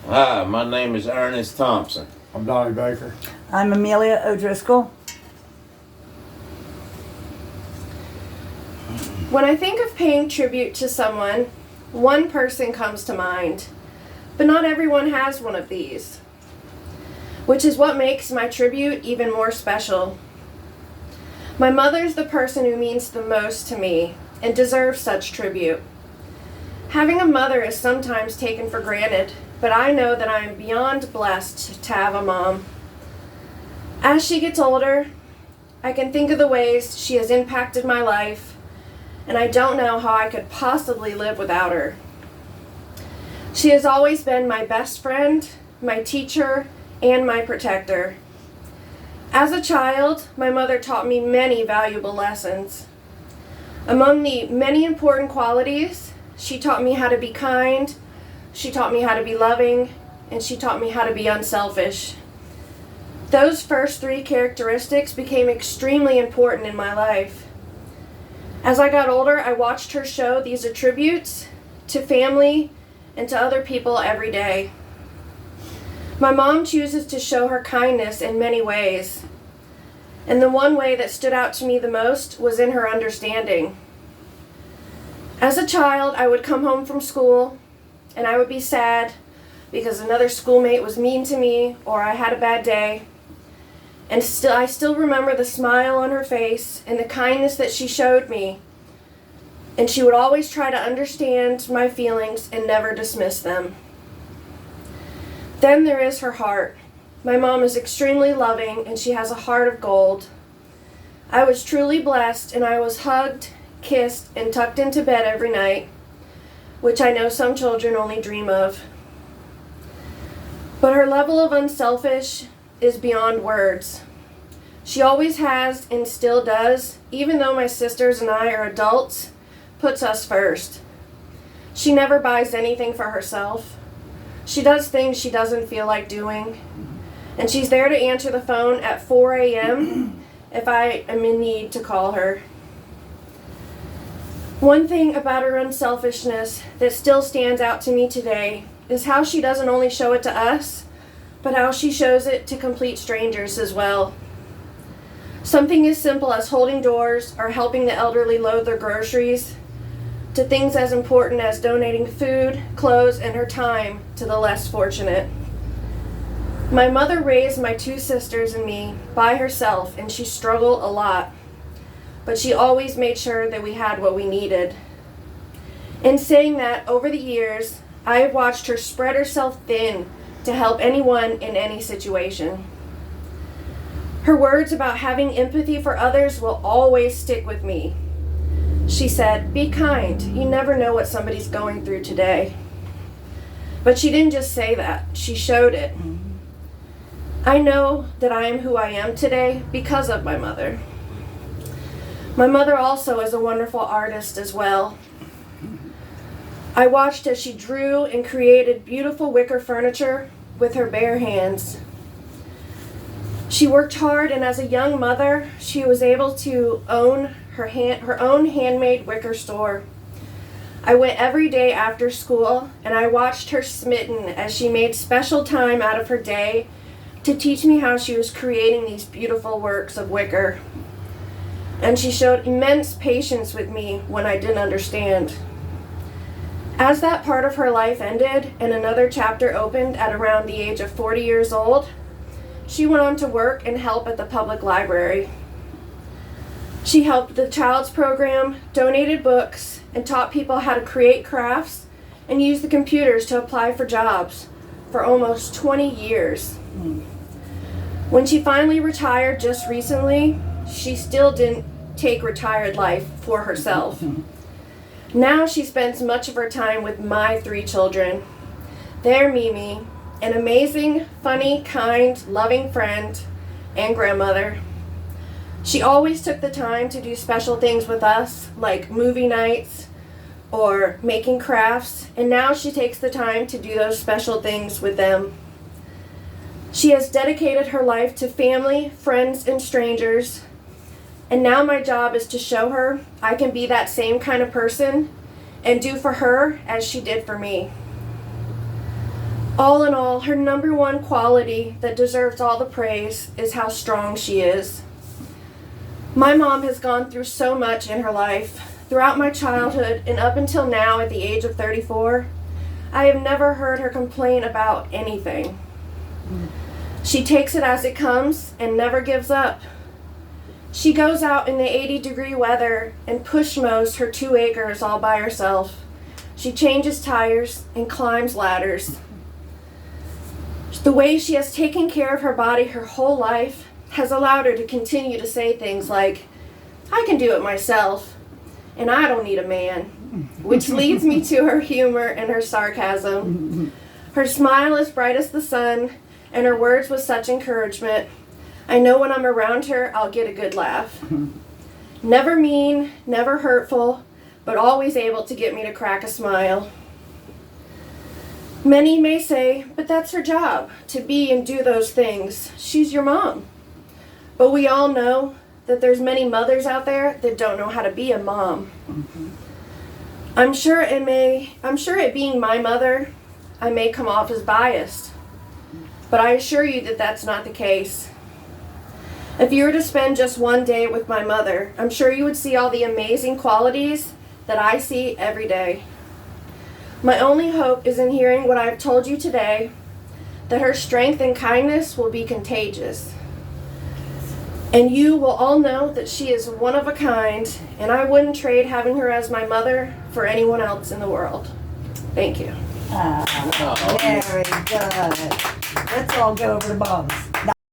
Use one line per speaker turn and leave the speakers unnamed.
Hi, my name is Ernest Thompson.
I'm Donnie Baker.
I'm Amelia O'Driscoll.
When I think of paying tribute to someone, one person comes to mind, but not everyone has one of these, which is what makes my tribute even more special. My mother's the person who means the most to me and deserves such tribute. Having a mother is sometimes taken for granted, but I know that I am beyond blessed to have a mom. As she gets older, I can think of the ways she has impacted my life, and I don't know how I could possibly live without her. She has always been my best friend, my teacher, and my protector. As a child, my mother taught me many valuable lessons. Among the many important qualities, she taught me how to be kind, she taught me how to be loving, and she taught me how to be unselfish. Those first three characteristics became extremely important in my life. As I got older, I watched her show these attributes to family and to other people every day. My mom chooses to show her kindness in many ways, and the one way that stood out to me the most was in her understanding. As a child, I would come home from school and I would be sad because another schoolmate was mean to me or I had a bad day. And I still remember the smile on her face and the kindness that she showed me. And she would always try to understand my feelings and never dismiss them. Then there is her heart. My mom is extremely loving and she has a heart of gold. I was truly blessed and I was hugged, kissed, and tucked into bed every night, which I know some children only dream of. But her level of unselfish is beyond words. She always has and still does, even though my sisters and I are adults, puts us first. She never buys anything for herself. She does things she doesn't feel like doing. And she's there to answer the phone at 4 a.m. if I am in need to call her. One thing about her unselfishness that still stands out to me today is how she doesn't only show it to us, but how she shows it to complete strangers as well. Something as simple as holding doors or helping the elderly load their groceries, to things as important as donating food, clothes, and her time to the less fortunate. My mother raised my two sisters and me by herself, and she struggled a lot, but she always made sure that we had what we needed. In saying that, over the years, I have watched her spread herself thin to help anyone in any situation. Her words about having empathy for others will always stick with me. She said, "Be kind. You never know what somebody's going through today." But she didn't just say that, she showed it. I know that I am who I am today because of my mother. My mother also is a wonderful artist as well. I watched as she drew and created beautiful wicker furniture with her bare hands. She worked hard, and as a young mother, she was able to own her own handmade wicker store. I went every day after school, and I watched her smitten as she made special time out of her day to teach me how she was creating these beautiful works of wicker. And she showed immense patience with me when I didn't understand. As that part of her life ended and another chapter opened at around the age of 40 years old, she went on to work and help at the public library. She helped the child's program, donated books, and taught people how to create crafts and use the computers to apply for jobs for almost 20 years. When she finally retired just recently, she still didn't take retired life for herself. Now she spends much of her time with my 3 children. They're Mimi, an amazing, funny, kind, loving friend and grandmother. She always took the time to do special things with us, like movie nights or making crafts, and now she takes the time to do those special things with them. She has dedicated her life to family, friends, and strangers, and now my job is to show her I can be that same kind of person and do for her as she did for me. All in all, her number one quality that deserves all the praise is how strong she is. My mom has gone through so much in her life. Throughout my childhood and up until now at the age of 34, I have never heard her complain about anything. She takes it as it comes and never gives up. She goes out in the 80-degree weather and push mows her 2 acres all by herself. She changes tires and climbs ladders. The way she has taken care of her body her whole life has allowed her to continue to say things like, "I can do it myself, and I don't need a man," which leads me to her humor and her sarcasm. Her smile is bright as the sun, and her words with such encouragement. I know when I'm around her, I'll get a good laugh. Never mean, never hurtful, but always able to get me to crack a smile. Many may say, but that's her job, to be and do those things. She's your mom. But we all know that there's many mothers out there that don't know how to be a mom. I'm sure it being my mother, I may come off as biased. But I assure you that that's not the case. If you were to spend just one day with my mother, I'm sure you would see all the amazing qualities that I see every day. My only hope is in hearing what I have told you today, that her strength and kindness will be contagious. And you will all know that she is one of a kind, and I wouldn't trade having her as my mother for anyone else in the world. Thank you.
Very good. Let's all go over to Bob's.